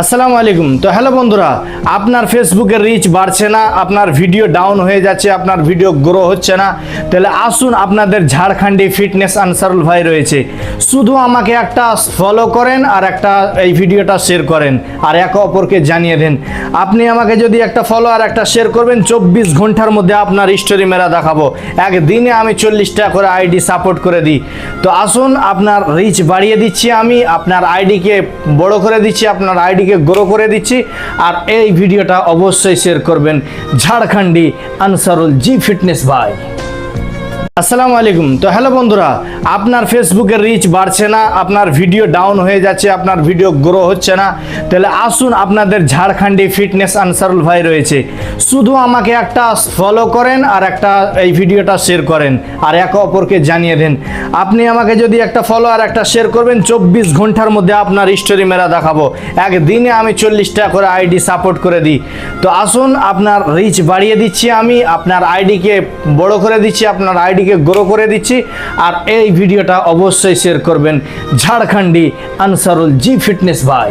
আসসালামু আলাইকুম। তো হ্যালো বন্ধুরা, আপনার ফেসবুকের রিচ বাড়ছে না, আপনার ভিডিও ডাউন হয়ে যাচ্ছে, আপনার ভিডিও গ্রো হচ্ছে না, তাহলে আসুন আপনাদের ঝাড়খণ্ডী ফিটনেস আনসারুল ভাই রয়েছে। শুধু আমাকে একটা ফলো করেন আর একটা এই ভিডিওটা শেয়ার করেন আর একে অপরকে জানিয়ে দেন। আপনি আমাকে যদি একটা ফলো আর একটা শেয়ার করবেন, 24 ঘন্টার মধ্যে আপনার স্টোরি মেরা দেখাবো। একদিনে আমি 40টা করে আইডি সাপোর্ট করে দিই। তো আসুন, আপনার রিচ বাড়িয়ে দিচ্ছি, আমি আপনার আইডিকে বড় করে দিচ্ছি, আপনার আইডিকে গ্রো করে দিচ্ছি। আর এই ভিডিওটা অবশ্যই শেয়ার করবেন ঝাড়খণ্ডী আনসারুল জি ফিটনেস ভাই। আসসালামু আলাইকুম। তো হ্যালো বন্ধুরা, আপনার ফেসবুকের রিচ বাড়ছে না, আপনার ভিডিও ডাউন হয়ে যাচ্ছে, আপনার ভিডিও গ্রো হচ্ছে না, তাহলে আসুন আপনাদের ঝাড়খণ্ডী ফিটনেস আনসারুল ভাই রয়েছে। শুধু আমাকে একটা ফলো করেন আর একটা এই ভিডিওটা শেয়ার করেন আর একে অপরকে জানিয়ে দেন। আপনি আমাকে যদি একটা ফলো আর একটা শেয়ার করবেন, 24 ঘন্টার মধ্যে আপনার স্টোরি মেরা দেখাবো। একদিনে আমি 40টা করে আইডি সাপোর্ট করে দিই। তো আসুন, আপনার রিচ বাড়িয়ে দিচ্ছি, আমি আপনার আইডিকে বড় করে দিচ্ছি, আপনার আইডিকে গ্রো করে দিচ্ছি। আর এই ভিডিওটা অবশ্যই শেয়ার করবেন ঝাড়খণ্ডী আনসারুল জি ফিটনেস ভাই।